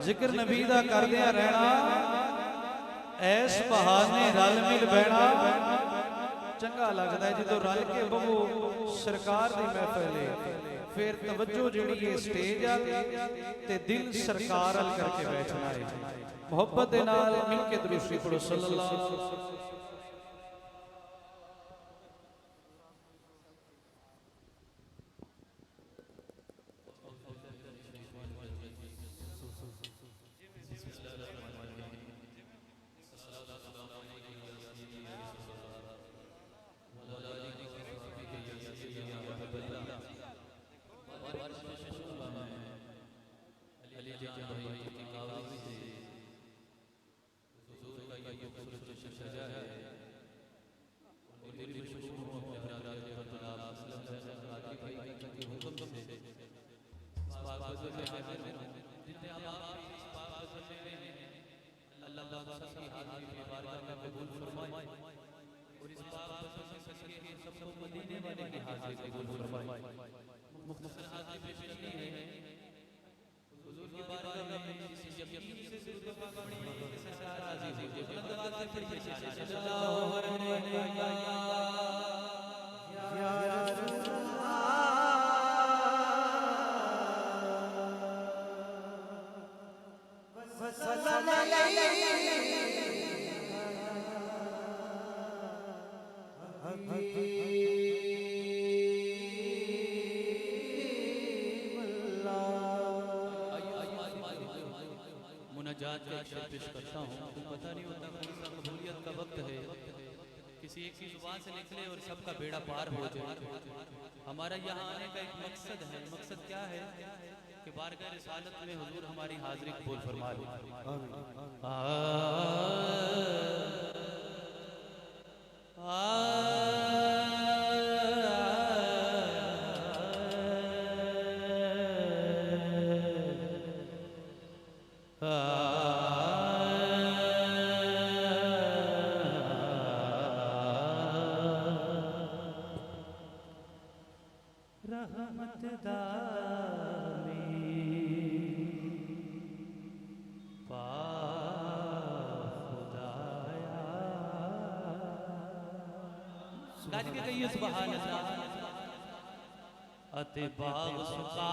जिक्र नबी दा करदियां रहना, ऐस बहाने रल मिल बहना चंगा लगदा है। जो रल के बवो सरकार दी महफिल फिर तवज्जो जिहड़ी है स्टेज आ ते दिल सरकार अल करके बैठना है। मोहब्बत दे नाल मिल के दुरूद शरीफ पढ़ो सल्लल्लाहु अलैहि वसल्लम। मुनाजात का अक्षर पेश करता हूँ। पता नहीं होता कौन सा कबूलियत का वक्त है, किसी एक की जुबान से निकले और सबका बेड़ा पार हो जाए। हमारा यहाँ आने का एक मकसद है। मकसद क्या है कि बारगाह रिसालत में हुजूर हमारी हाजिरी कबूल फरमा ले। सुभान अल्लाह अते बाग सुका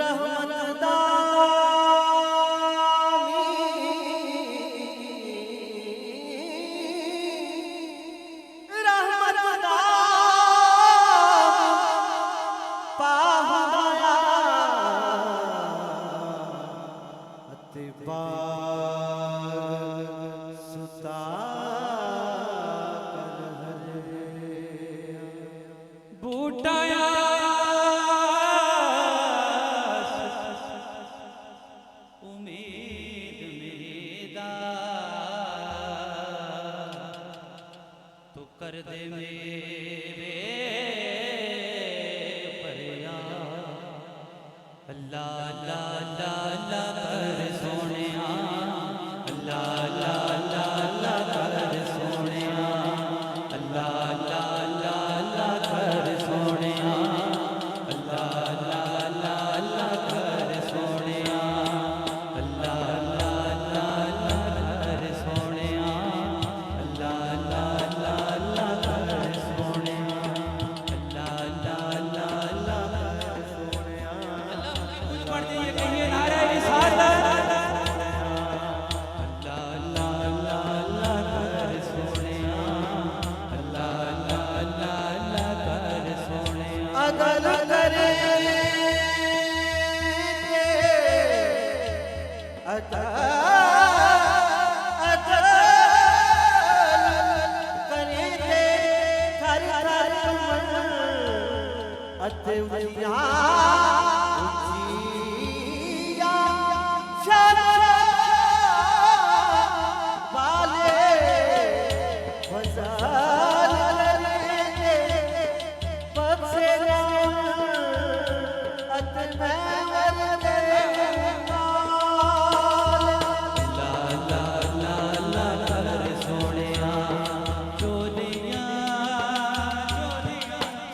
रहमत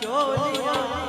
चोलियां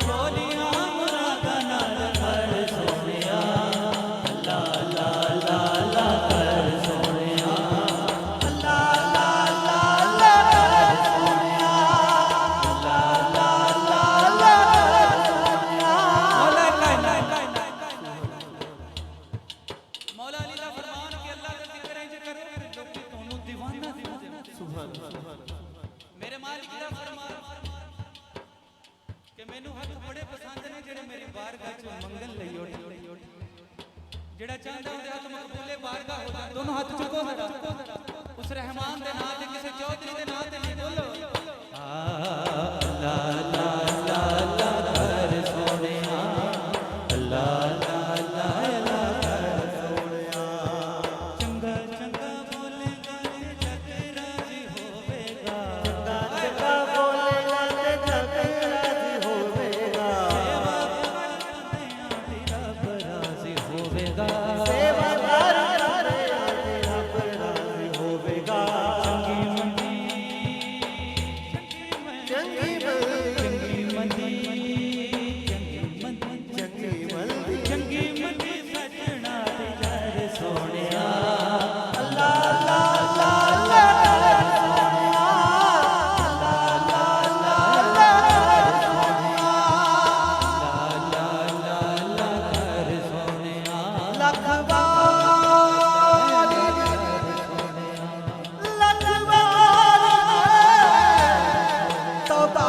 ਮੈਨੂੰ ਹੱਥ ਬੜੇ ਪਸੰਦ ਨੇ ਜਿਹੜੇ ਮੇਰੀ ਬਾਰਗਾਹ ਚ ਮੰਗਣ ਲਈ ਉੱਠ ਜਿਹੜਾ ਚਾਹੁੰਦਾ ਉਹਦੇ ਹੱਥ ਮਕਬੂਲੇ ਬਾਰਗਾਹ ਹੋ ਜਾਣ ਦੋਨੋਂ ਹੱਥ ਚੁੱਕੋ ਜ਼ਰਾ ਉਸ ਰਹਿਮਾਨ ਦੇ ਨਾਂ ਤੇ ਕਿਸੇ ਚੌਧਰੀ ਦੇ ਨਾਂ ਤੇ ਨਹੀਂ ਬੋਲੋ ਅੱਲਾ ਲਾ ਲਾ ਲਾ ਕਰ ਸੋਹਣਿਆ ਅੱਲਾ ਲਾ ਲਾ ਲਾ ਕਰ ਸੋਹਣਿਆ ਚੰਗਾ ਚੰਗਾ ਬੋਲੇਗਾ ਤੇ ਜਗ ਰਾਜੀ ਹੋਵੇਗਾ ਚੰਗਾ ਚੰਗਾ ਬੋਲੇਗਾ ਤੇ ਜਗ ਰਾਜੀ ਹੋਵੇਗਾ ਸੇਵਾ ਕਰਦੇ ਆ ਰੱਬ ਰਾਜੀ ਹੋਵੇਗਾ ਸੇਵਾ ਕਰਦੇ ਆ ਰੱਬ ਰਾਜੀ ਹੋਵੇਗਾ ਚੰਗੀ ਮੰਦੀ ਸੱਜਣਾ ਤੇ ਯਾਰ ਸੋਹਣਿਆ ਅੱਲਾ ਲਾ ਲਾ ਲਾ ਸੋਹਣਿਆ ਅੱਲਾ ਲਾ ਲਾ ਲਾ ਸੋਹਣਿਆ ਲਾ ਲਾ ਲਾ ਕਰ ਸੋਹਣਿਆ ਲੱਖ ਵਾਰ ਤੋਬਾ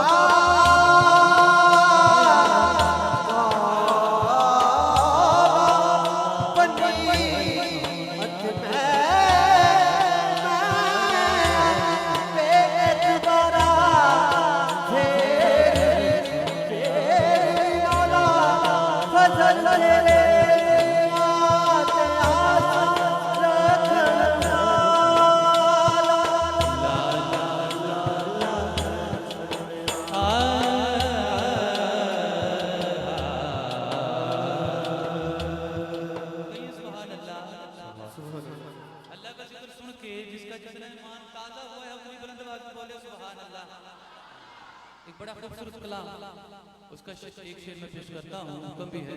अल्लाह का जिक्र सुन के जिसका जितना ईमान ताजा हुआ है कोई बुलंद आवाज में बोले सुभान अल्लाह। एक बड़ा खूबसूरत कलाम उसका एक शेर में पेश करता हूँ कम भी है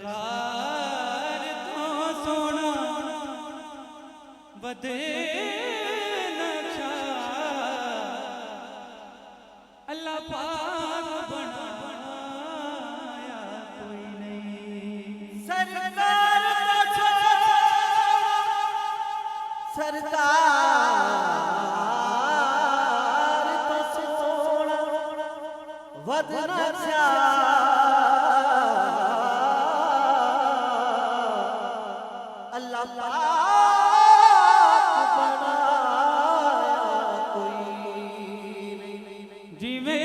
सरकार तो सोना बदे नक्शा अल्लाह पाक बनाया कोई नहीं सरकार तो सोना बद नक्शा अल्लाह पाक बनाया कोई नहीं जिਵੇਂ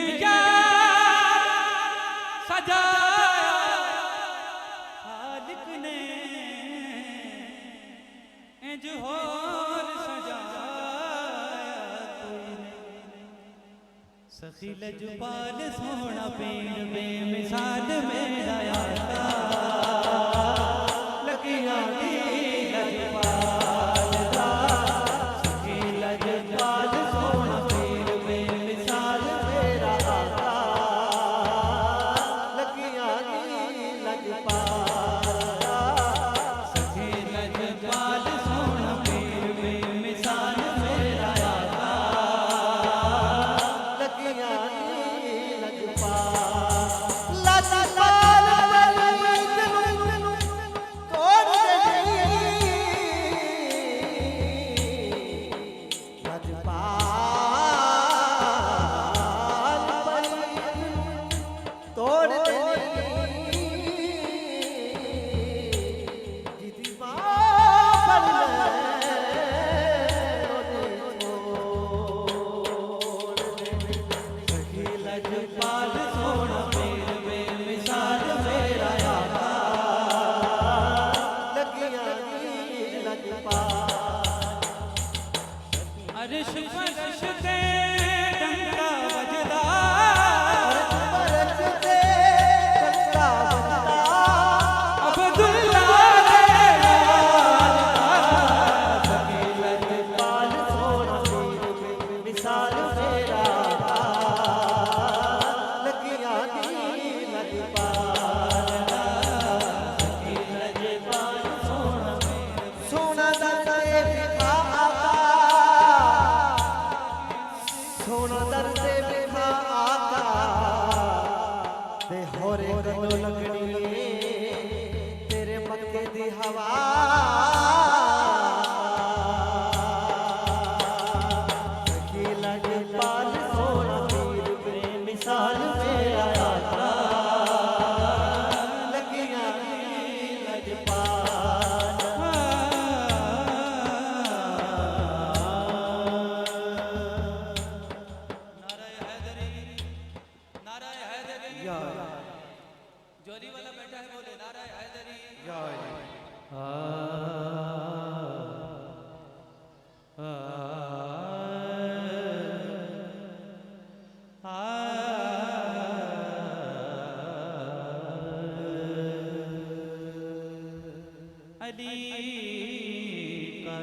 सजाया खालिक ने इंज होर सजाया कोई नहीं सखी लजपाल सोना पीर बेमिसाल मेरा आका लगिया अर्श फर्श ते डंका बजदा अब्दुल्ला मिसाल मेरा लगिया सोना सोना अली का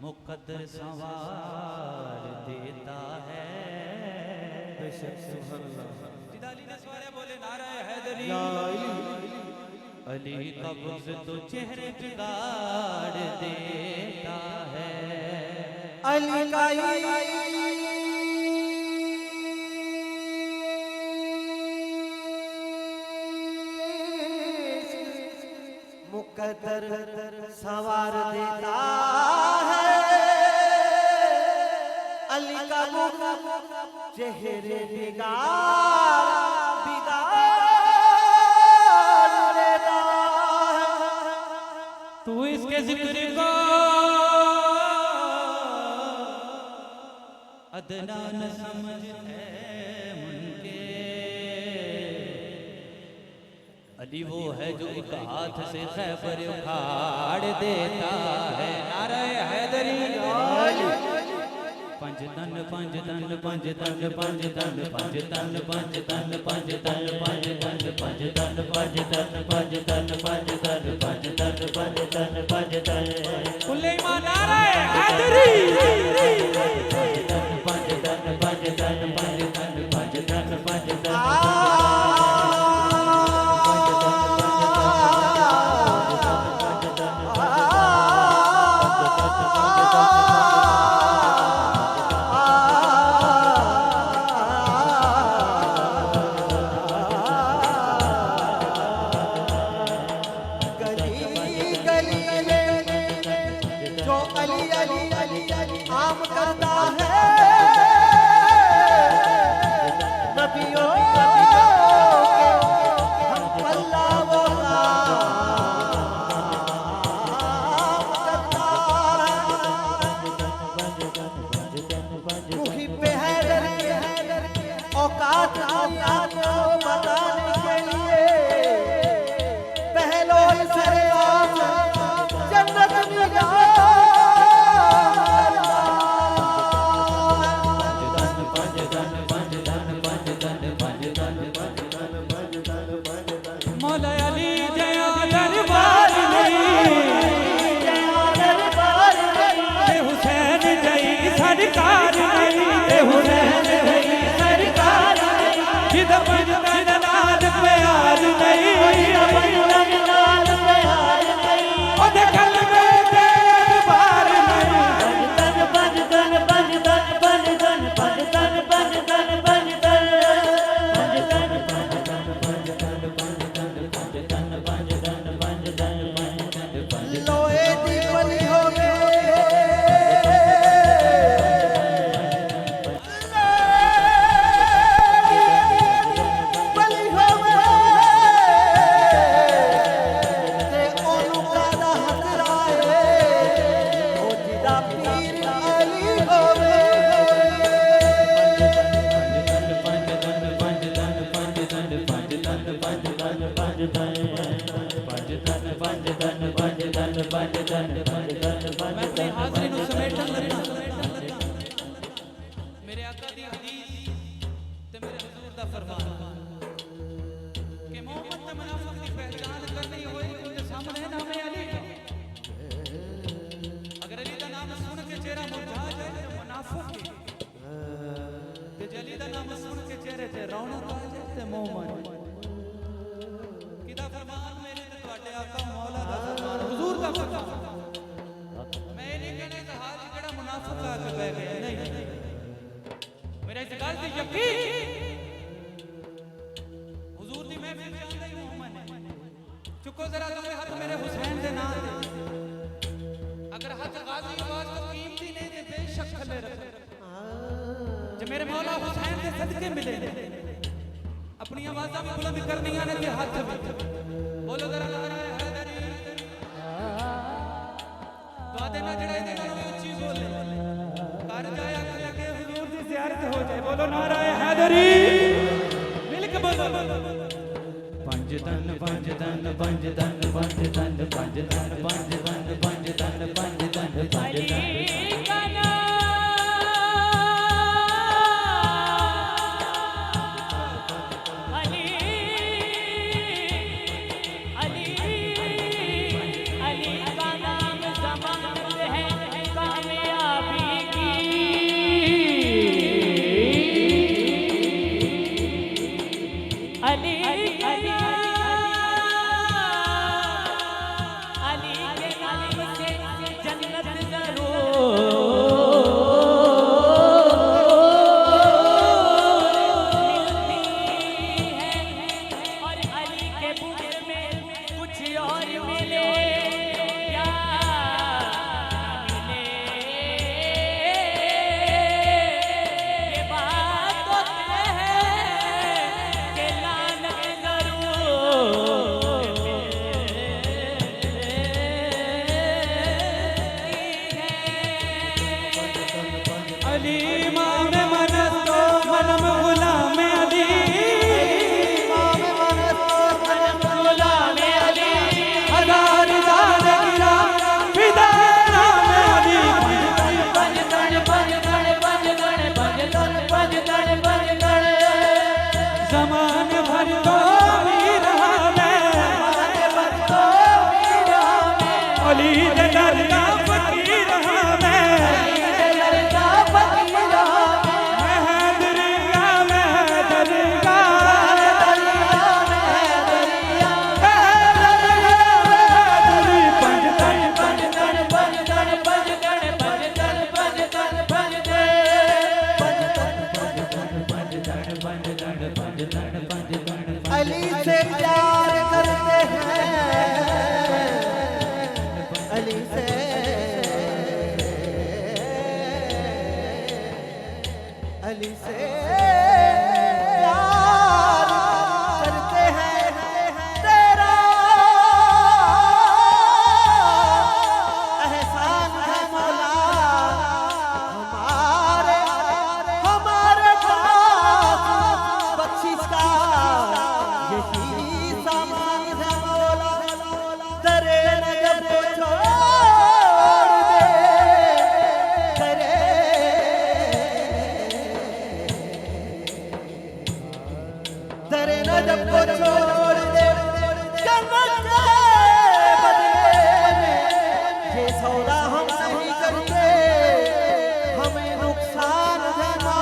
मुकद्दर संवार देता है। जिदाली ने सवारे बोले नारा हैदरी। अली का बुग़्ज़ तो चेहरे बिगाड़ देता है। अली का मुकद्दर सवार देता है। अली का चेहरे बिगाड़ देता है। तू इसके जिक्र को अदना न समझ है मुनके। अली वो है जो एक हाथ से खैबर उखाड़ देता है। नारा हैदरी। पंज तन पंज तन पंज तन पंज तन पंज तन पंज तन पंज तन पंज तन पंज तन पंज तन पंज तन पंज तन पंज तन पंज तन पंज तन कुल्ले ईमान नारा हैदरी। पंज तन पंज तन पंज तन पंज तन पंज तन मेरे आका दी हदीस ते मेरे हुजूर दा फरमान कि मोहम्मद ते मुनाफिक दी पहचान करनी होए उनके सामने नाम अली। अगर अली दा नाम सुन के चेहरा मुरझा जाए तो मुनाफिक ते अली दा नाम सुन के चेहरे ते रौनक आ जाए ते मोहम्मद किदा फरमान मेरे ते ਤੁਹਾਡੇ आका मौला दा फरमान हुजूर दा फरमान। मैं नहीं कहने कहा जेड़ा मुनाफिक आके बह गया नहीं मेरा इस गल दी यकीन हुजूर दी महफिल में आंदा ही मोहम्मद है। चुको जरा दोवे हाथ मेरे हुसैन दे नाम दे। अगर हाथ गाजी आवाज तो कीमती नहीं दे बेशक थले रख जे मेरे मौला हुसैन दे सदके मिले अपनी आवाज़ां भी बुलंद करनियां ने ते हाथ भी बोलो जरा नारा हैदरी। दुआ देना जड़ा इहदे नालों ऊंची बोले कर जाया लगे हुजूर दी ज़ियारत हो जाए। बोलो नारा हैदरी मिलके बोलो। पंज तन पंज तन पंज तन पंज तन पंज तन पंज तन पंज तन पंज तन अली से प्यार करते हैं, अली से अली से प्यार करते हैं, तेरा एहसान है मौला हमारे हमारे पास बख्शिश का यही सामान है मौला, दरे नजब को छोड़ दे, दरे नजब को छोड़ दे, जन्नत के बदले में ये सौदा हम नहीं करते, हमें नुकसान है ना।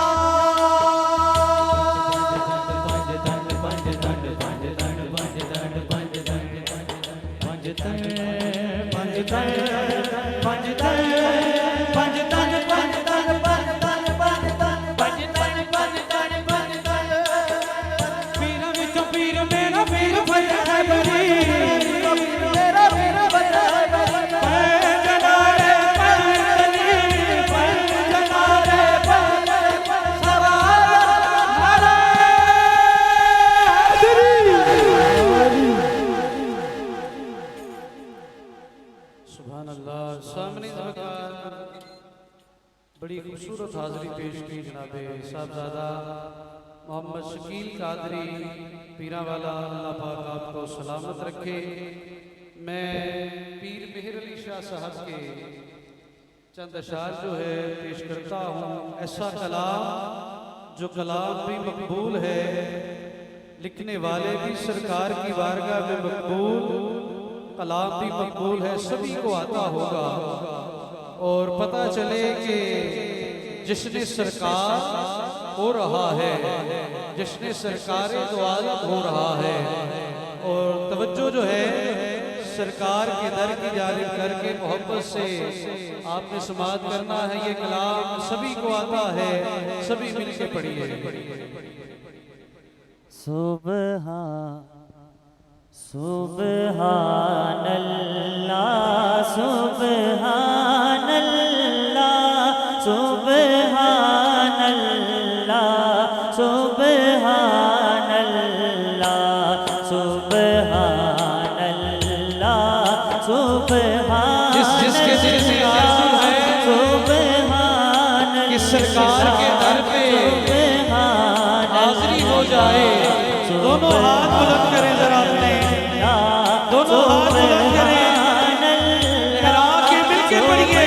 सुभान अल्लाह। सामने बड़ी खूबसूरत हाजिरी पेश की जनाबे साहबजादा मोहम्मद शकील कादरी पीरा वाला, अल्लाह पाक आपको सलामत रखे। मैं पीर मेहर अली शाह साहब के चंद अशार जो है पेश करता हूँ। ऐसा कलाम जो कलाम भी मकबूल है, लिखने वाले भी सरकार की बारगाह में मकबूल, कलाम भी मकबूल है, सभी को आता होगा। और पता चले कि जिसने सरकार हो रहा है, जिसने सरकार दो आलम हो रहा है, और तवज्जो जो है सरकार के दर की जानिब करके मोहब्बत से आपने समाअत करना है। ये कलाम सभी को आता है, सभी मिलके पढ़िए। सुबहानल्लाह सुबहानल्लाह सुबहानल्लाह सुबहानल्लाह सुबहानल्लाह सुबहानल्लाह। जिसके दिल से आरज़ू है कि सरकार के दर पे हाजिरी हो जाए, दोनों हाथ बुलंद करें जरा अपने, दोनों हाथ बुलंद करें, लहरा के मिलके पढ़िए।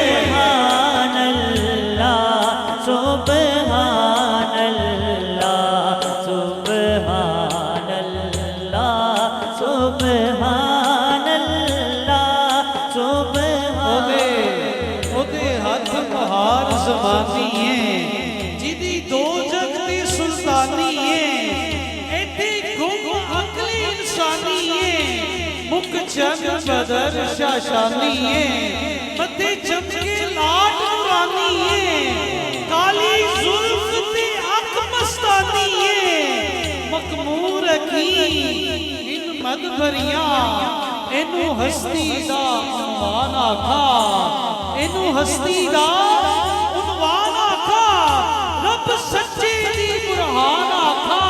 ਜ਼ਮਾਨੀ ਏ ਜਿਹਦੀ ਦੋ ਜਗ ਦੀ ਸੁਲਤਾਨੀ ਏ ਐਡੀ ਗੁੰਮ ਅਕਲੀ ਇਨਸਾਨੀ ਏ ਮੁਖ ਚੰਦ ਬਦਰ ਸ਼ਾਸ਼ਾਨੀ ਏ ਮੱਥੇ ਚਮਕੇ ਲਾਟ ਨੂਰਾਨੀ ਏ ਕਾਲੀ ਜ਼ੁਲਫ ਤੇ ਅੱਖ ਮਸਤਾਨੀ ਏ ਮਕਮੂਰ ਕੀ ਇਨ ਮਦ ਭਰੀਆਂ ਇਹਨੂੰ ਹਸਤੀ ਦਾ ਉਨਵਾਨ ਆਖਾ ਇਹਨੂੰ ਹਸਤੀ ਦਾ ਉਨਵਾਨ ਆਖਾ ਰੱਬ ਸੱਚੇ ਦੀ ਬੁਰਹਾਨ ਆਖਾ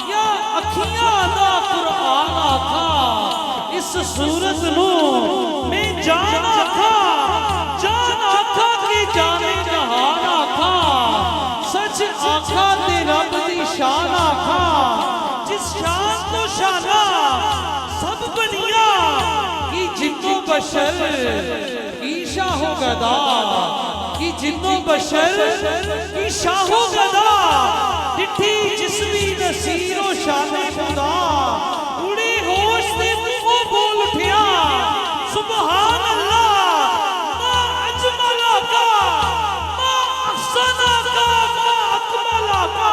ਜਾਂ ਅੱਖੀਆਂ ਦਾ ਕੁਰਾਨ ਆਖਾ ਇਸ ਸੂਰਤ ਨੂੰ ਮੈਂ ਜਾਨ ਆਖਾ ਕਿ ਜਾਣੇ ਜਹਾਨ ਆਖਾ ਸੱਚ ਆਖਾ ਤੇ ਰੱਬ ਦੀ ਸ਼ਾਨ ਆਖਾ ਜਿਸ ਸ਼ਾਨ ਤੋਂ ਸ਼ਾਨਾ सब बनिया कि जिन्नो बशर की शाहो गदा कि जिन्नो बशर की शाहो गदा डिठी जिस्मी नसीरो शाने खुदा उड़े होश ते मुंह बोल उठिया सुभान अल्लाह मा अजमला का मा अहसना का मा अकमला का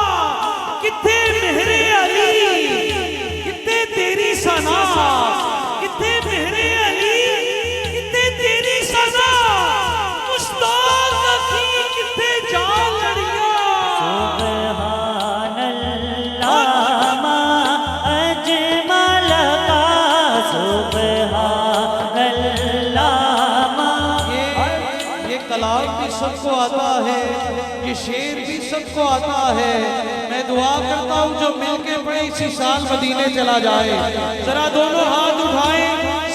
किथे मेहरे अली किथे तेरी सना किथे मेरे अली किथे तेरी सना मुश्ताक की किथे जा लड़िया सुभान अल्लाह मा अजमल का सुभान अल्लाह मा ये कलाम भी सबको आता है ये शेर भी सबको आता है मैं दुआ करता हूँ जो मिलके पड़े इसी साल मदीने चला जाए जरा दोनों हाथ उठाए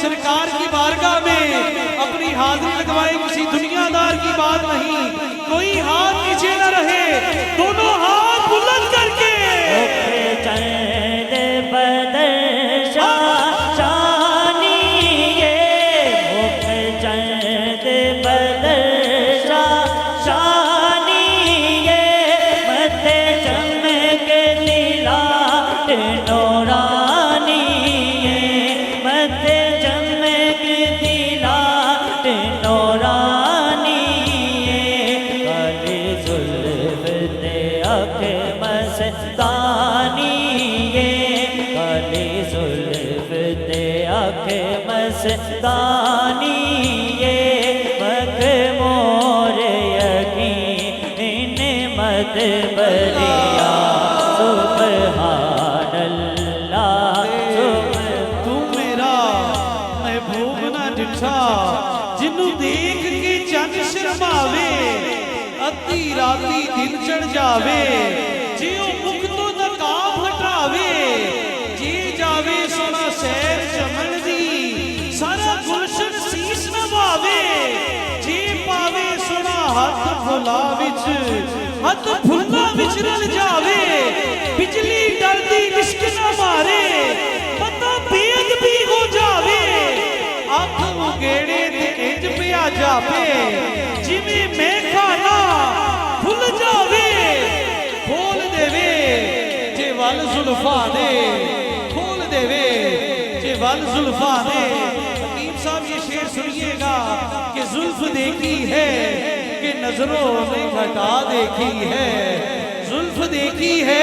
सरकार की बारगाह में अपनी हाजिरी लगवाए किसी दुनियादार की बात नहीं कोई हाथ नीचे न रहे दोनों हाथ बुलंद करके मस्तानी ये मखमूर यकीन मत बरिया सुभान अल्लाह तू मेरा महबूब ना डिठा जिन्नू देख के चंद शर्मावे अद्धी राती दिल चढ़ जावे जियो मुख तो नकाब हटावे जे जावे सोना सैर चमन सारा गुलशन सीस नवावे जी पावे सोना हाथ फुला विच हाथ फुला विच रल जावे बिजली डरदी लिश्क न मारे पता बेद भी हो जावे अख उगेड़े ते इंज पिया जावे जिवें मैं खाना भुल जावे खोल देवे जे वल जुल्फा दे खोल देवे जे वल जुल्फा दे साहब ये शेर सुनिएगा कि जुल्फ देखी है कि नजरों ने घटा देखी है जुल्फ देखी है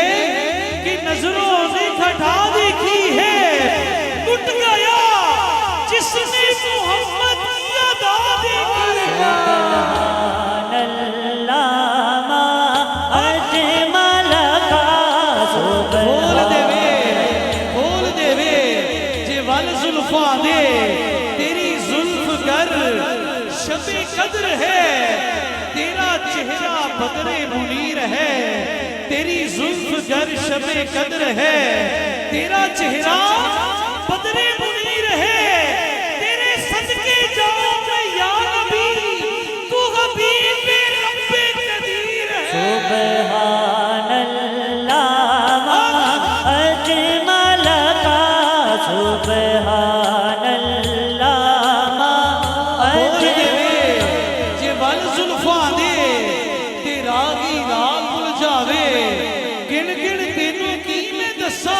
कि नजरों ने घटा देखी है टूट गया जिसने मोहम्मद की अदा देखी है सुभान अल्लाह मा अजमल का बोल देवे जे वल जुल्फा दे शबे कद्र है तेरा चेहरा बदरे मुनीर है तेरी जुल्फ गर शबे कद्र है तेरा चेहरा बदरे मुनीर है तेरे सदके जाऊं मैं या नबी तू हबीब रब्बे कदीर है सुभान अल्लाह मा अजमल का सुभान अल्लाह मा जुल्फा दे तेरा ही राग भुल जावे गिन गिन तेनू की मैं दसा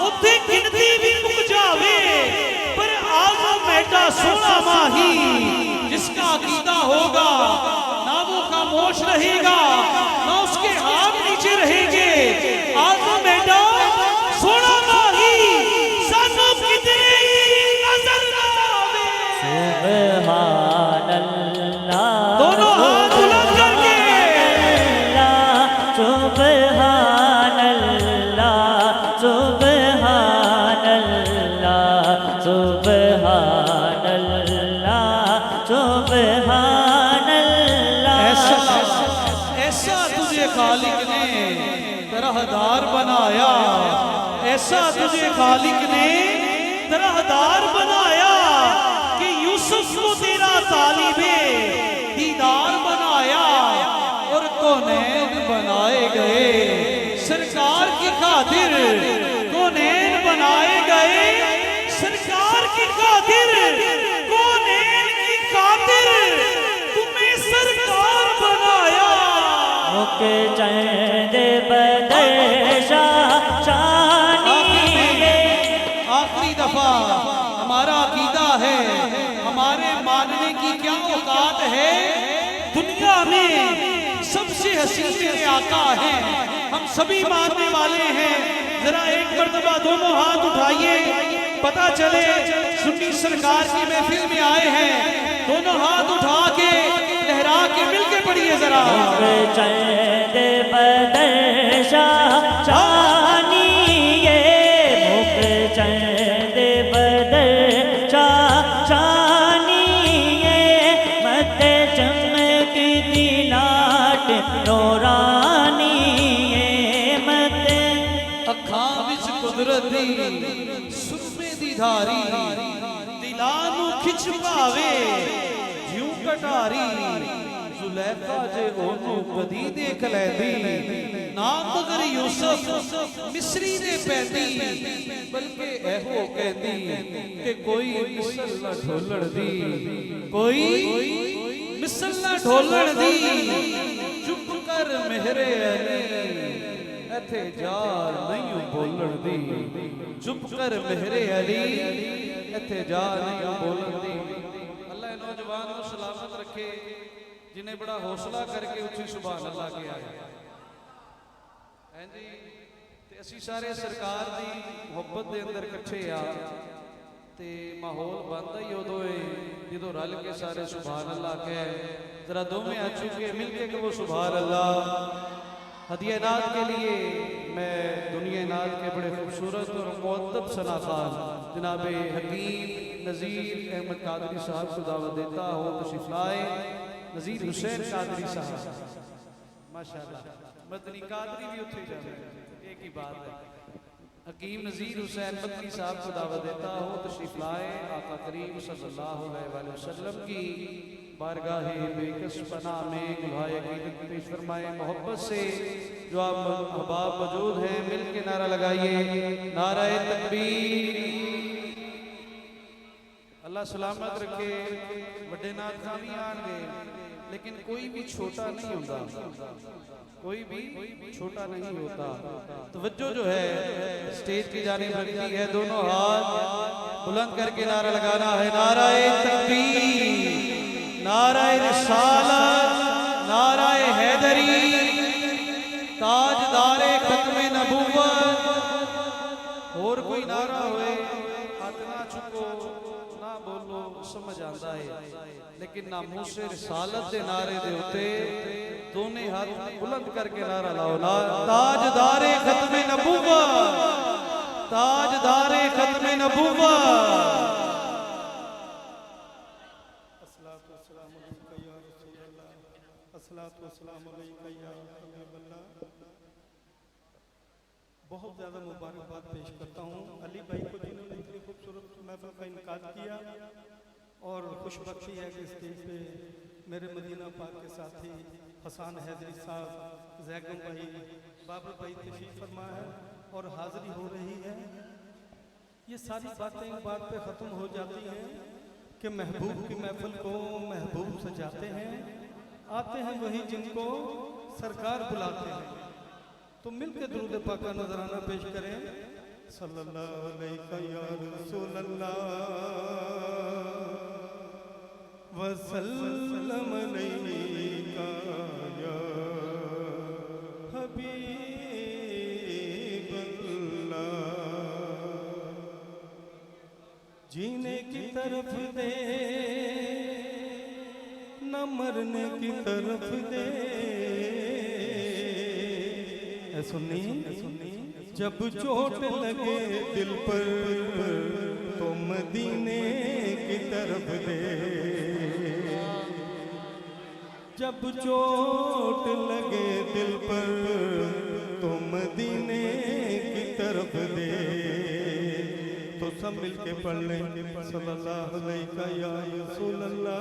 उत्थे गिनती भी मुक जावे पर आज़म ऐसा सोना माही जिसका अकीदा होगा ना वो रहेगा ना उसके हाथ नीचे रहेंगे। आजो बेटा सोना माही सानू कितने नजर ना आवे। सुभान अल्लाह, दोनों हाथ बुलंद करके सुभान अल्लाह, सुभान अल्लाह, सुभान अल्लाह, सुभान अल्लाह। ऐसा तुझे खालिक ने तरहदार बनाया, ऐसा तुझे खालिक ने तरहदार बनाया कि यूसुफ को तेरा तालिबे दीदार बनाया और कौनैन बनाए गए सरकार की खातिर। कौनैन बनाए गए सरकार की खातिर, कौनैन की खातिर तुम्हें सरकार बनाया। मुके चंद बदशा शानी। आखिरी दफा हमारा अकीदा है, हमारे मानने की क्या औकात है। दुनिया में सबसे हसीन मेरे आका है, हम सभी मानने वाले हैं। जरा एक मर्तबा दोनों हाथ उठाइए, पता चले सुन्नी सरकार की महफिल में आए हैं। दोनों हाथ उठा के लहरा के मिलके पढ़िए जरा। मुके चंद बदशा शानी, मुके चंद बदशा शानी। मत चमक दिलाट नूरानी, मत अखां विच कुदरत दी सुरमे दी धारी, दिलां नूं खिच पावे जिਉਂ कटारी। जुलैखा जे ओनू कदी देख लैंदी, ना मगर यूसुफ मिस्री दे पैंदी। बल्कि एहो कहंदी कि कोई मिसल ना ढोलण दी, कोई मिसल ना ढोलण दी। चुप कर मेहरे अली इथे जार नहीं बोलण दी। चुप कर मेहरे अली इथे जार नहीं बोलण दी। अल्लाह नौजवान को सलामत रखे जिन्हें बड़ा हौसला करके उच्ची सुभान अल्लाह के आए हैं जी। ते असी सारे सरकार दी मुहब्बत दे अंदर इकट्ठे आ ते माहौल बनता ही उदों है जो रल के सारे सुभान अल्लाह कहे। जरा दोवें हाथ चुके मिलके कहो सुभान अल्लाह। हदिया नात के लिए मैं दुनिया नात के बड़े खूबसूरत और मुअद्दब सनाखान जनाब हकीम नज़ीर अहमद कादरी साहब को दावत देता हूँ। तशरीफ लाए नज़ीर हुसैन कादरी साहब, माशाअल्लाह। मदनी कादरी भी उठे जाए, एक ही बात है। हकीम नज़ीर हुसैन मदनी साहब को दावत देता हूँ। तशरीफ लाए आका करीम सल्लल्लाहु अलैहि वसल्लम की बारगाहे बेकस पनाह में गुलहाए अक़ीदत पेश फरमाए। मोहब्बत से जो आप अहबाब मौजूद हैं मिल के नारा लगाइए, नाराए तकबीर। अल्लाह सलामत रखे। वड्डे नाथ खान भी आएंगे लेकिन कोई भी छोटा नहीं होता, कोई भी छोटा नहीं होता। तवज्जो जो है स्टेज की जानिब रखती है, दोनों हाथ बुलंद करके नारा लगाना है। नाराए तकबीर, नाराए रिसालत, नाराए हैदरी, ताजदारे खत्मे नबूवत। और कोई नारा होए हाथ ना चुको ना बोलो, समझ आता है। लेकिन नामूसे रिसालत दे नारे दे उते दोने हाथ बुलंद करके नारा लाओ। ताजदारे खत्मे नबूवत, ताजदारे खत्मे नबूवत। बहुत ज़्यादा मुबारकबाद पेश करता हूँ अली भाई को जिन्होंने इतनी खूबसूरत महफिल का इनकाद किया। और खुशबख्शी है कि स्टेज पे मेरे मदीना पाक के साथी हसन हैदरी साहब, जैगम भाई, बाबू भाई तशरीफ फरमा है और हाज़िरी हो रही है। ये सारी बातें एक बात पे ख़त्म हो जाती हैं कि महबूब की महफिल को महबूब सजाते हैं, आते हैं वही जिनको सरकार बुलाते हैं। तो मिलकर दुरूद पाक का नजराना पेश करें। सल्लल्लाहु अलैहि या रसूल अल्लाह वसल्लम अलैका या की तरफ दे। सुनी जब चोट लगे दिल पर तो मदीने की तरफ दे। जब चोट लगे दिल पर तो मदीने की तरफ दे। तो सब मिलके पढ़ लें सल्लल्लाहु अलैहि या रसूल अल्लाह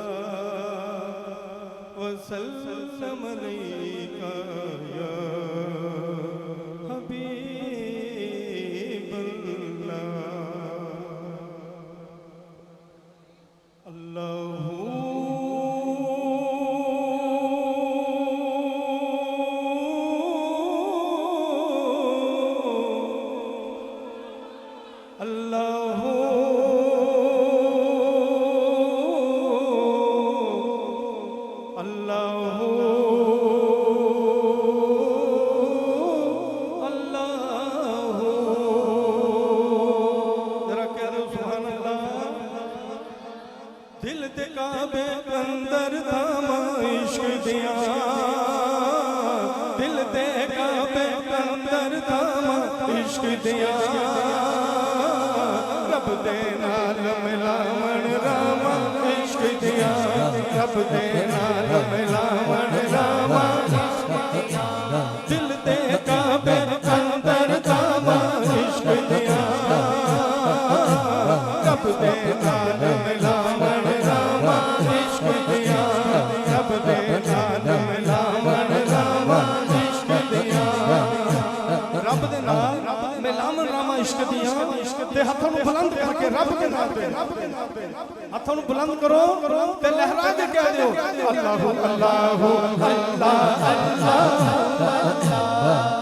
वसल्लम अलैका या हबीब अल्लाह। अल्लाहू अल्लाहू अल्लाहू अल्लाहू। जरा कह दो सुभान अल्लाह। दिल दे काबे अंदर थामा इश्क दिया। दिल दे काबे अंदर थामा इश्क दिया। रब दे नाल मिलावण रामा इश्क दिया। रब दे नाल मिलावण रामा इश्क दिया। दिल दे काबे अंदर थामा इश्क दिया। रब दे नाल मिलावण रामा इश्क दिया। रब दे नाल मिलावण रामा इश्क दिया। रब दे नाल मिलावण रामा इश्क दिया। ते हथों नूं बुलंद करके रब के नाम ते हथों नूं बुलंद करो ते लहरा के कह दियो अल्लाहू अल्लाहू अल्लाह अल्लाह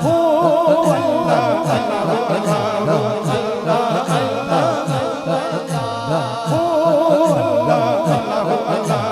हो अल्लाह अल्लाहू अल्लाहू अल्लाह अल्लाह हो अल्लाह अल्लाहू अल्लाहू अल्लाह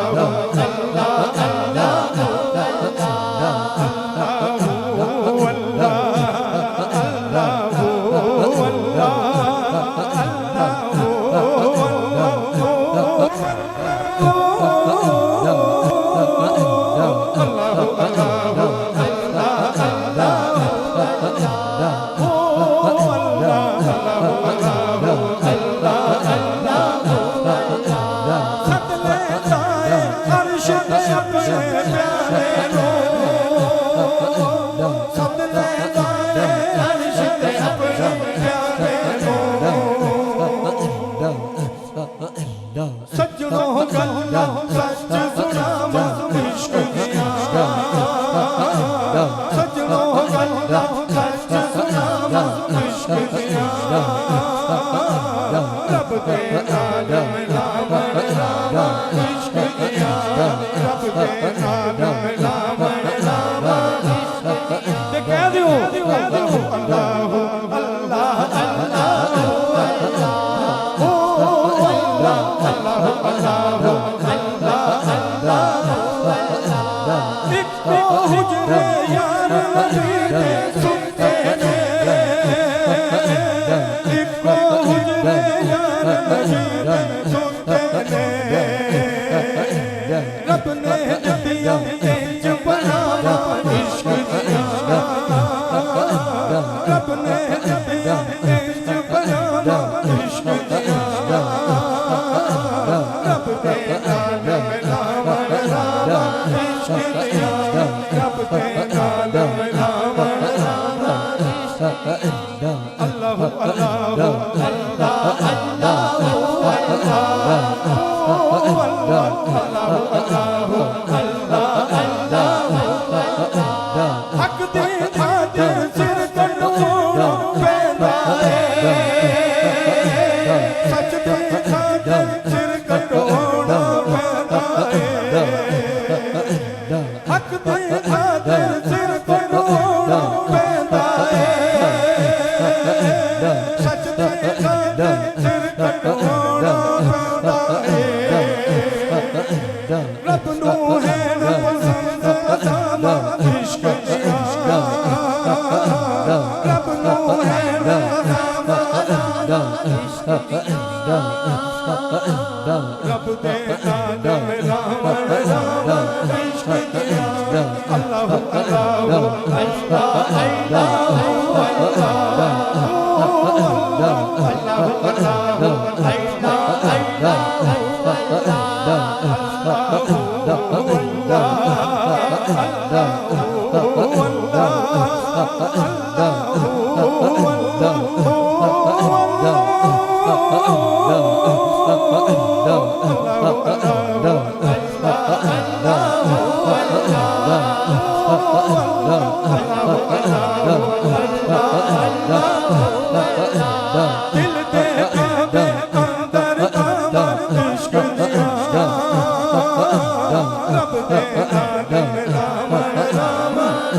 सज्जनों गल्ला सच सुनावा इश्क दिया। सज्जनों गल्ला सच सुनावा इश्क दिया। रब दे नाल मिलावण रामा इश्क दिया। रब दे नाल मिलावण रामा इश्क दिया। ते कह दियो अल्लाहू अल्लाह अल्लाह हो अल्लाह अल्लाहू अल्लाहू अल्लाह अल्लाह। इक्को हुजरे यार नबी दे सुनते ने। इक्को हुजरे यार नबी दे सुनते ने। रब ने नबियां इंज बनाया इश्क दिया। रब ने नबियां इंज बनाया इश्क दिया। रब दे नाल मिलावण रामा इश्क दिया। रब दे नाल मिलावण रामा इश्क दिया। अल्लाहू अल्लाहू अल्लाह अल्लाहू अल्लाह अल्लाहू अल्लाह अल्लाह। हक दे खातिर सिर कटवाना पैंदा है। सच दे खातिर सिर कटवाना पैंदा है। हक दे खातिर सिर कटवाना अल्लाहु अल्लाहु दिल दे काबे अंदर अमर इश्क दिया रब दे नाम राम राम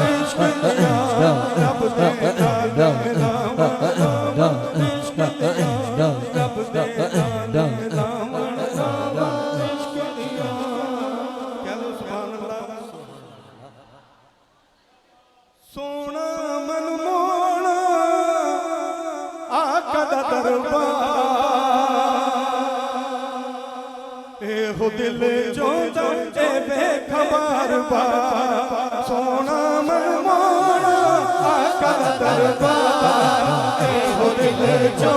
इश्क दिया रब दे नाम राम राम इश्क दिया रब दे नाम राम राम इश्क दिया। कह लो सुभान अल्लाह। सोना मन मोना आका दा दरबार एहो दिल जो ए बेखबर बा। सोना मन मोना आका दा दरबार एहो दिल जो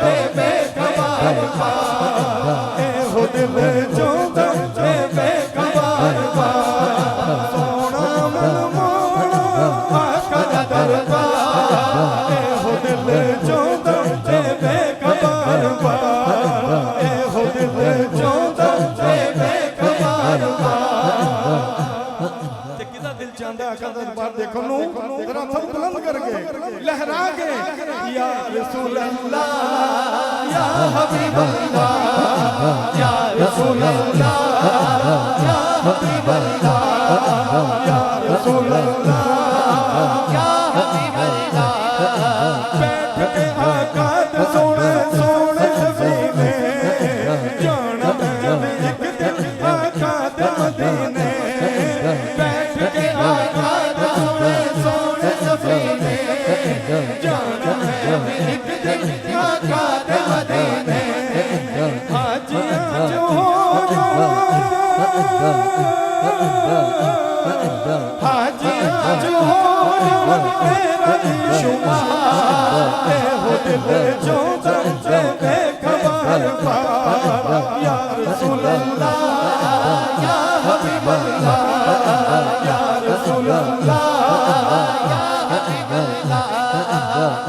ए बेखबर बा। एहो दिल जो ए बेखबर बा। सोना मन मोना आका दा दरबार एहो दिल जो ए बेखबर बा। एहो दिल जो ए बेखबर बा। ते किदा दिल चाहंदा आका दा दरबार देखण नूं जरा सब बुलंद करके लहरा के या रसूल अल्लाह या हबीब अल्लाह या रसूल अल्लाह या हबीब अल्लाह या रसूल अल्लाह या हबीब अल्लाह। बैठ के आका दे सोने सोने सफीने जाना मैं एक दिन आका दे मदीने। बैठ के आका दे सोने सोने सफीने जाना मैं एक दिन आका दे मदीने। आज आज हो आज आज हो मेरा शुमार एहो दिल जो ए बेखबर बा। या रसूल अल्लाह या हबीब अल्लाह या रसूल अल्लाह या हबीब अल्लाह।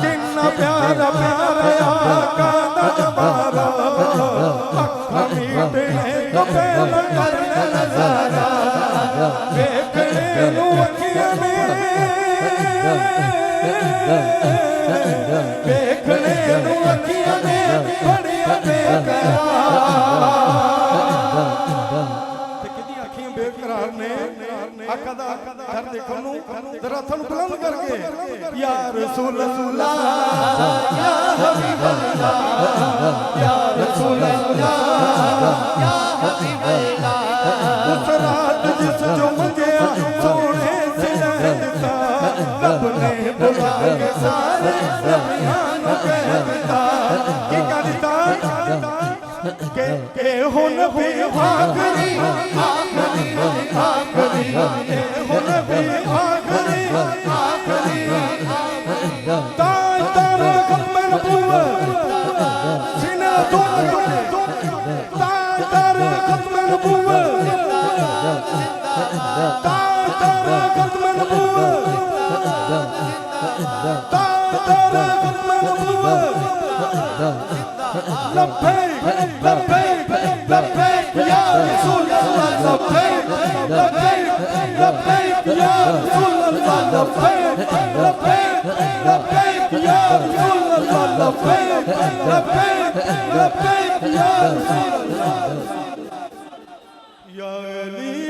कितना प्यारा प्यारा आका दा दरबारा अखां मीटने तो पहला करने नजारा देखने नूं अखियां ने देखने नूं अखियां ने बड़ियां बेकरार ते किदी अखियां बेकरार ने आका दा घर देखण नूं जरा थन बुलंद करके या रसूल अल्लाह या हबीब अल्लाह या रसूल अल्लाह या हबीब अल्लाह। उस रात जिस जो मंगया सोने से दिता रब ने बुला के सारे जहान कह दिता कि कर दिता के हो नबी आखरी आखरी आखरी हो नबी आखरी आखरी ताज तारा खत्म नबूवत सीना तोड़ ताज तारा खत्म नबूवत ताज तारा खत्म नबूवत ताज तारा खत्म नबूवत। लब्बैक लब्बैक लब्बैक या रसूल अल्लाह लब्बैक लब्बैक लब्बैक या रसूल अल्लाह लब्बैक लब्बैक लब्बैक या रसूल अल्लाह लब्बैक लब्बैक लब्बैक या रसूल अल्लाह या अली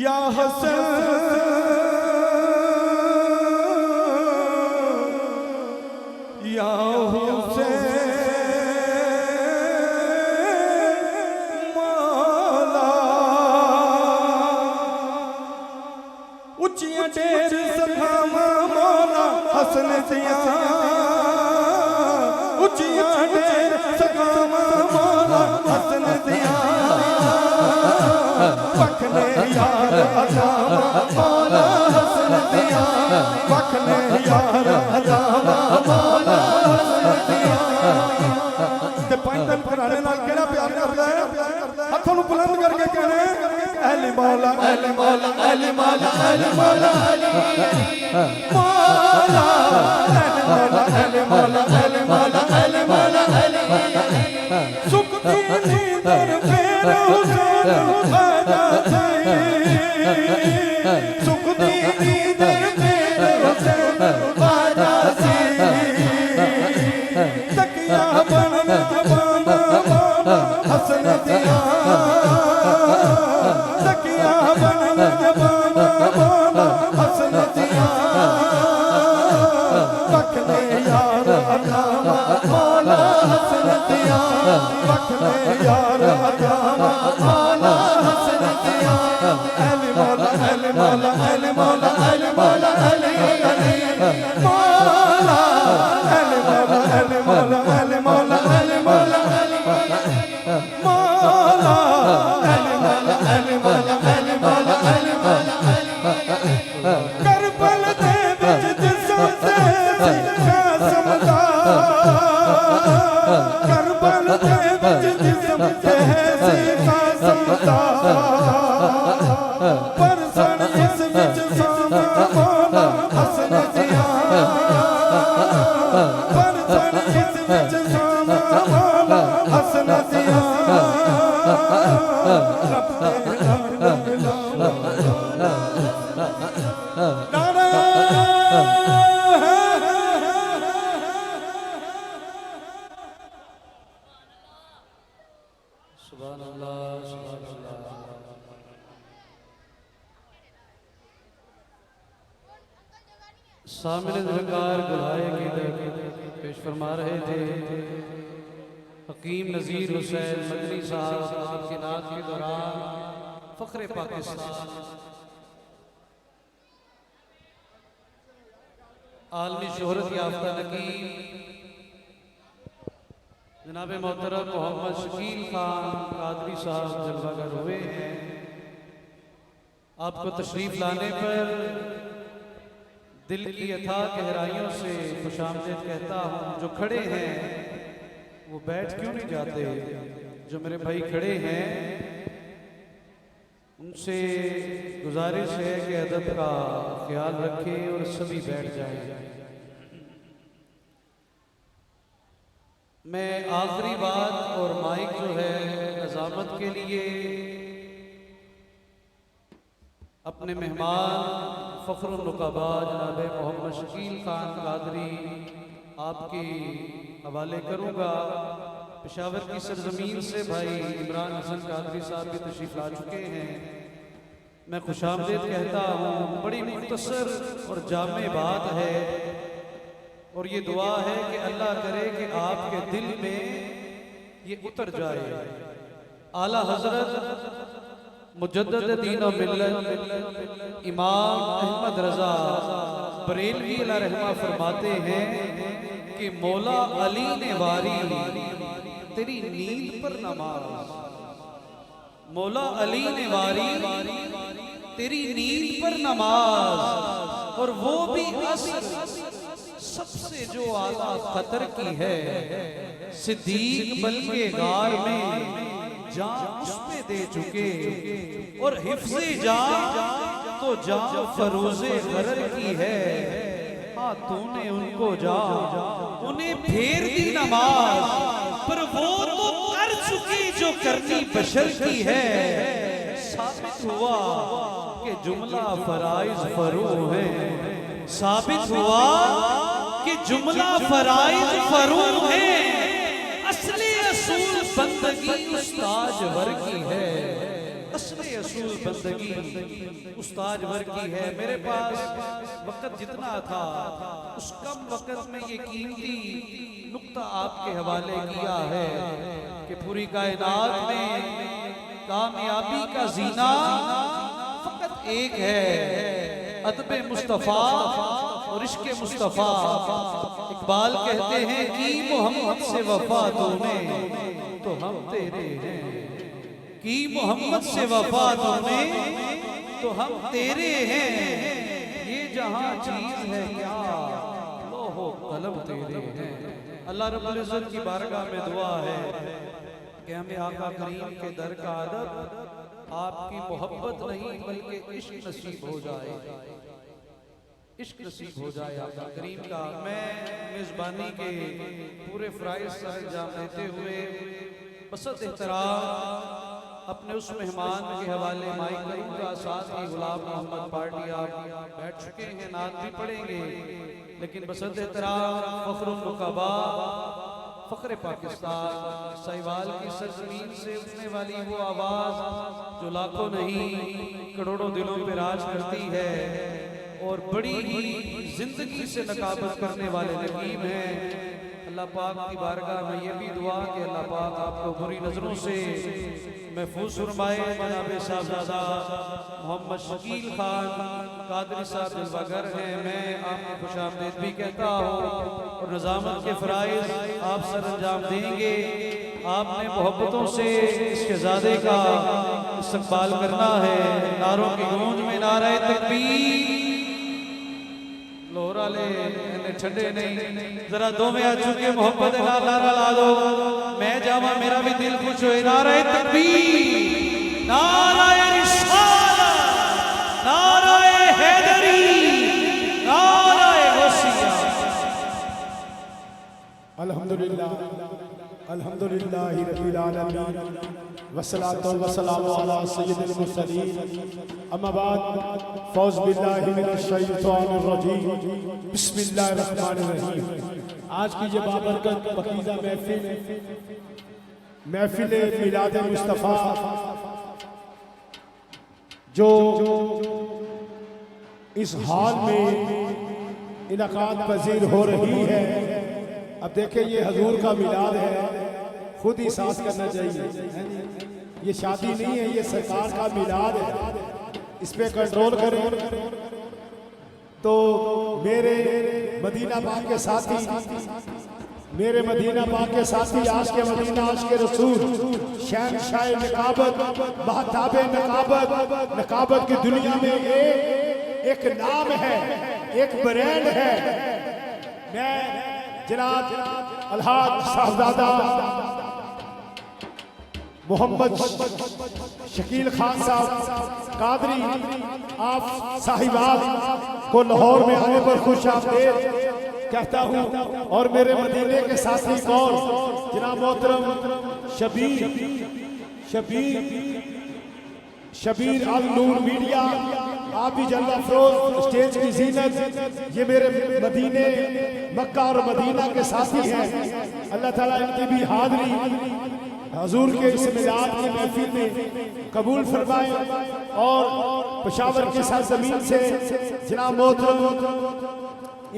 या हसन या हुसैन मौला। उच्चियां ढेर सखावा मौला हसन दियां उच्चियां दे सकावा मौला हसन दिया बखने यार अजावा मौला हसन दिया बखने यार अजावा मौला हसन दिया ते पंजन घराने नाल केड़ा प्यार करदा है हथों नूं बुलंद करके कहने अहले मौला अहले मौला अहले मौला अहले मौला मौला अहले मौला अहले मौला अहले मौला अहले मौला सुख दी दर फेर हुसैन खाजा से सुख दी दर फेर हुसैन खाजा से तकिया बनना बाबा बाबा हसन दिया तकिया बनना बाबा बाबा हसन दिया बखने यार अजामा मौला हसन दिया बखने यार अजामा मौला हसन दिया अहले मौला अहले मौला अहले मौला अहले मौला अहले मौला अहले मौला अहले मौला अहले मौला अहले मौला मौला अहले मौला अहले मौला अहले मौला अहले मौला करबल दे विच जिस्म से समदा करबल दे विच जिस्म से समदा पर सन इस विच सामा मौला हसन दिया पर सन इस विच सामा मौला हसन दिया रब दे सुभान अल्लाह सुभान अल्लाह। सामने सरकार गुलाए की पेश फरमा रहे थे हकीम नज़ीर हुसैन मदनी साहब आपकी नात के दौरान फ़ख्रे पाकिस्तान आलमी शोहरत याफ्ता नकीम जनाब मोहतरम मोहम्मद शकील खान कादरी साहब जलवागर हुए हैं। आपको तशरीफ लाने पर दिल की अथाह गहराइयों से खुशामदीद कहता हूँ। जो खड़े हैं वो बैठ क्यों नहीं जाते? जो मेरे भाई खड़े हैं उनसे गुजारिश है कि अदब का ख्याल रखें और सभी बैठ जाएं। मैं आखिरी बात और माइक जो है नज़ामत के लिए अपने मेहमान फ़ख्रुल नुक़बा जनाब मोहम्मद शकील खान कादरी आपके हवाले करूँगा। पेशावर की सरजमीन से भाई इमरान हसन कादरी साहब भी तशरीफ़ ला चुके हैं। मैं खुशामदीद कहता हूँ। बड़ी मुख्तसर और जामे बात है और ये दुआ है कि अल्लाह करे कि आपके दिल में ये उतर जाए। आला हजरत मुजद्दिद दीन और मिल्लत इमाम अहमद रजा बरेलवी अला रहमा फरमाते हैं कि मौला अली ने वारी तेरी नींद पर नमाज, मौला अली ने वारी तेरी नींद पर नमाज, और वो भी असर सबसे जो आला कतर की है। सिद्दीक बल्कि गार में जान उस पे दे चुके और हिफ्ज़े जान तो जान फरोज़े गरर की है। हाँ तूने उनको जा उन्हें फेर दी नमाज, पर वो तो कर चुकी जो करनी बशर की है। साबित हुआ कि जुमला फराइज फरू है, साबित हुआ कि जुमला फराइज फरू है। असली असूल बंदगी उस्ताद वर की है, असली असूल बंदगी उस्ताद वर की है। मेरे पास वक्त जितना था उस कम वक्त में ये कीमती नुक्ता आपके हवाले किया है कि पूरी कायनात में कामयाबी का जीना फकत एक है, अदब मुस्तफ़ा और इश्क मुस्तफ़ा। इकबाल कहते हैं की मोहम्मद से वफा तूने तो हम तेरे हैं, की मोहम्मद से वफा तूने तो हम तेरे हैं। ये जहां चीज है क्या लोहो कलम तेरे हैं। अल्लाह रब्बुल इज्जत की बारगाह में दुआ है कि हमें आका करीम के दर का अदब आपकी मोहब्बत नहीं बल्कि इश्क नसीब हो जाए, इश्क नसीब हो जाए आका करीम का। मैं मेज़बानी के पूरे फ़राइज़ से अंजाम देते हुए बसत एहतराम अपने उस मेहमान के हवाले माइक करूँगा। साथ ही गुलाम मोहम्मद पार्टी आप बैठ चुके हैं, नात भी पढ़ेंगे, लेकिन बसत एहतराम फ़ख्रुल नुक़बा फ़ख्र पाकिस्तान साहिवाल की सरज़मीन से उठने वाली वो आवाज़ जो लाखों नहीं करोड़ों दिलों पे राज करती है और बड़ी ही जिंदगी से नकाबत करने वाले नकीब हैं। अल्लाह पाक की बारगाह में ये भी दुआ कि अल्लाह पाक आपको बुरी नज़रों से महफूज फरमाए। जनाब साहबजादा मोहम्मद शकील खान कादरी साहब जलवागर हैं, मैं आपको खुशामदीद भी कहता हूँ और निज़ामत के फ़राइज़ आप सर अंजाम देंगे। आपने मोहब्बतों से इस शहज़ादे का इस्तक़बाल करना है। नारों की गूंज में नारे तकबीर लोहरा ले ठंडे नहीं, जरा दो में आ चुके मोहब्बत नारा ला दो, मैं जावा मेरा भी दिल खुश होए। नारे तकबीर, नारे रिसालत, नारे हैदरी, नारे गौसिया। अल्हम्दुलिल्लाह अल्हम्दुलिल्लाहि रब्बिल आलमीन वस्सलातु वस्सलामु अला सय्यिदिल मुरसलीन अम्मा बाद फौज बिल्लाहि मिनश शैतानिर रजीम बिस्मिल्लाहिर रहमानिर रहीम। आज की ये बाबरकत पकीज़ा महफिल मिलाद मुस्तफ़ा जो इस हाल में इनकाद पजीर हो रही है। अब देखिए ये हजूर का मिलाद है, खुद ही सांस करना चाहिए। ये शादी नहीं है, ये सरकार का मिलाद है, इस पे कंट्रोल करें। तो मेरे मदीना पाक के साथी, मेरे मदीना पाक के साथी, आज के मदीना, आज के रसूल, शहंशाह नकाबत, महताबे नकाबत, नकाबत की दुनिया में एक नाम है, एक ब्रांड है। मैं जनाब अलहाज साहबजादा मोहम्मद शकील खान साहब कादरी आप साहिबाल को लाहौर में आने पर खुश आमदीद कहता हूँ। और मेरे मदीने के साथी कौन, जनाब मोहतरम शबीर अल नूर मीडिया, आप भी जलवा अफरोज स्टेज की जीनत। ये मेरे मदीने मक्का और मदीना के साथी हैं। अल्लाह ताला इनकी भी हाज़री हजूर के इस मिलाद की महफिल में कबूल फरमाए। और पेशावर की सरज़मीन से जनाब मोहतरम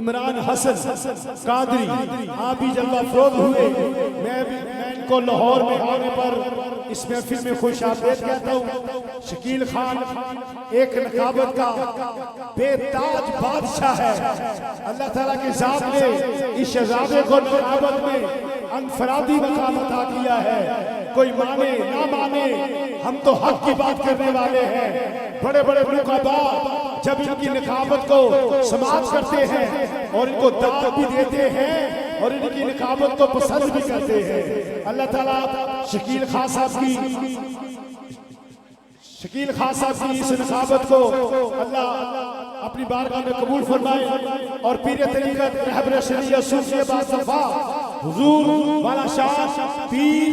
इमरान हसन कादरी आप भी जलवा अफरोज हुए। मैं इनको लाहौर में आने पर इस महफिल में खुश आमदीद कहता हूँ। शकील खान एक नकाबत का बेताज बादशाह है। अल्लाह ताला के ज़ात ने इस शहज़ादे को नकाबत में अनफरादी मकाम अता किया है। कोई माने ना माने, हम तो हक की बात करने वाले हैं। बड़े बड़े नुकाबा जब इनकी नकाबत को समाप्त करते हैं और इनको दाद भी देते हैं और इनकी नकाबत को पसंद भी करते हैं। अल्लाह ताला शकील खान साहब की इस नकाबत को अल्लाह अपनी बारगाह में कबूल फरमाए। और पीर तरीक़त रहबर शरीयत सूफी बासफ़ा हुजूर वाला शाह पीर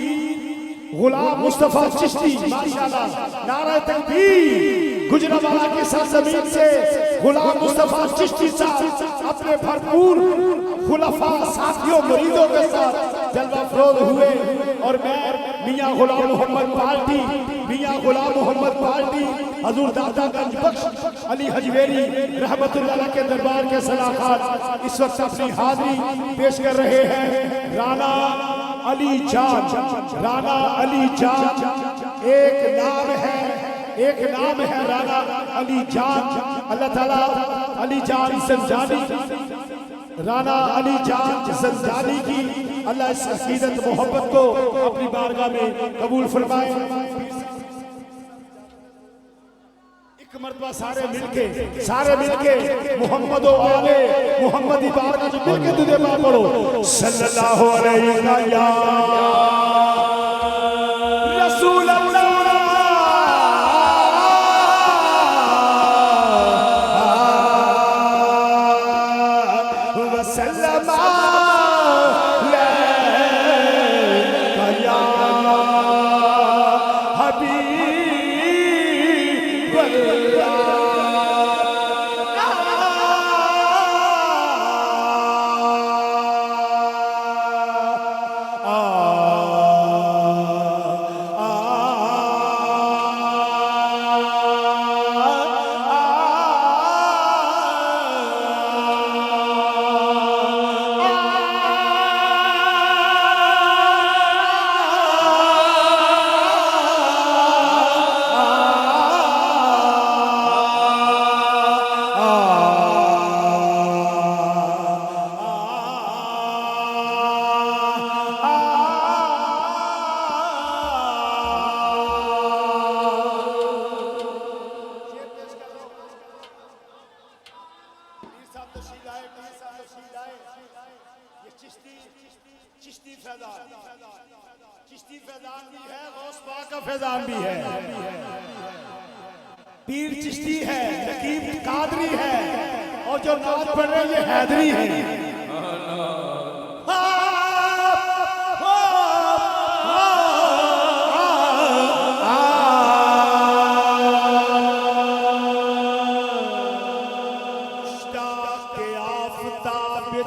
गुलाम मुस्तफ़ा चिश्ती माशाअल्लाह, नारा तकबीर। गुजरावाला की सरज़मीन से गुलाम मुस्तफ़ा चिश्ती साहब अपने भरपूर खुलफा साथियों मुरीदों के साथ जलवा अफरोज हुए। और मैं मियाँ गुलाम मोहम्मद पार्टी हजूर दादागंज बख्श अली हजवेरी रहमतुल्लाह के दरबार के सलाहकार इस वक्त अपनी हाज़री पेश कर रहे हैं। राना अली जान एक नाम है राना अली जान। अल्लाह ताला अली जान संजानी, राना अली जान संजानी की अल्लाह इस अकीदत मोहब्बत को अपनी बारगाह में कबूल फरमाए। एक मर्तबा सारे मिलके मोहम्मद आले मोहम्मद की बारगाह में मिलके दुआ पाक पढ़ो। सल्लल्लाहु अलैहि रसूल अल्लाह चिश्ती फैजान भी है, गौस पाक का फैजान भी है, पीर चिश्ती है, नकीब कादरी है, और जो नाच पढ़ रहे हैं ये हैदरी है।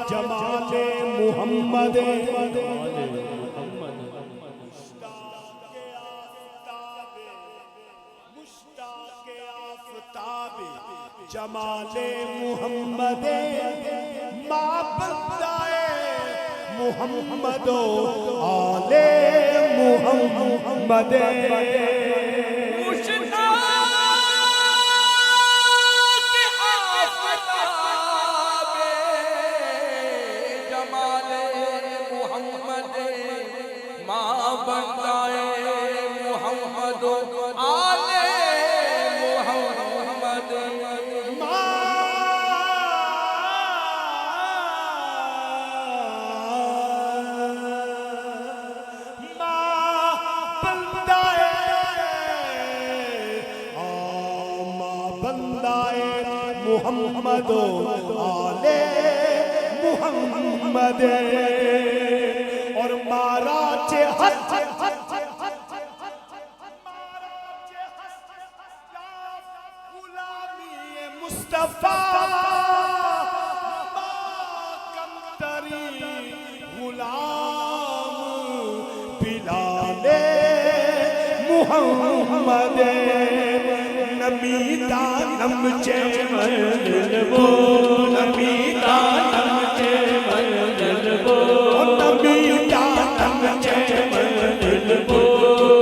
जमाले मुहम्मद जमाले मुहम्मद माबदाए मुहम्मद आले मुहम्मद मुहम्मद आले मुहम्मद और मारा गुलामी मुस्तफा कमतरी गुलाम बिलाले मुहम्मद नमीता नमचे मलबो नमीता नमचे मलबो नमीता नमचे मलबो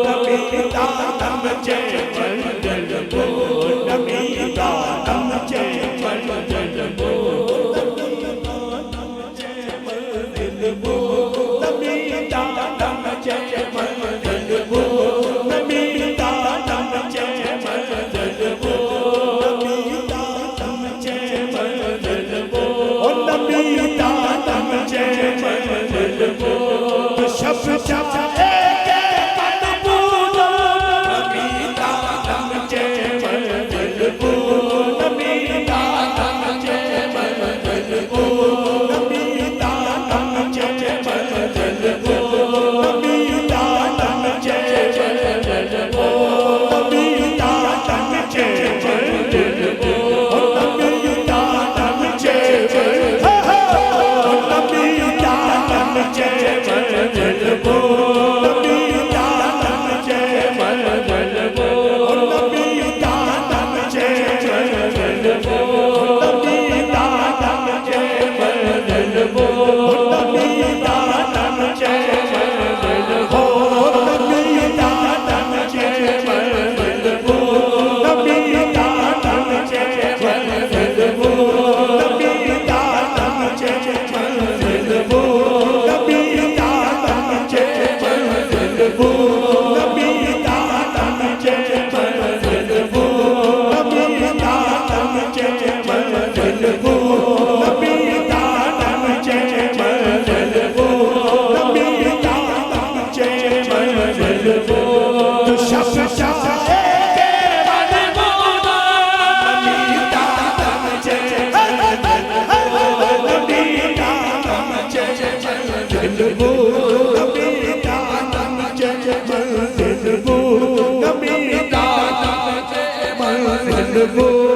नमीता नमचे मलबो नमीता नमचे मलबो मलबो नमीता नमचे मलबो नमीता नमचे मलबो शब चाहे Oh वो नबी दातम चे मंजिल वो नबी दातम चे मंजिल वो नबी दातम चे मंजिल वो नबी दातम चे मंजिल वो तो शब चाहे के मन मोदा नबी दातम चे मंजिल वो नबी दातम चे मंजिल वो नबी दातम चे मंजिल वो नबी दातम चे मंजिल वो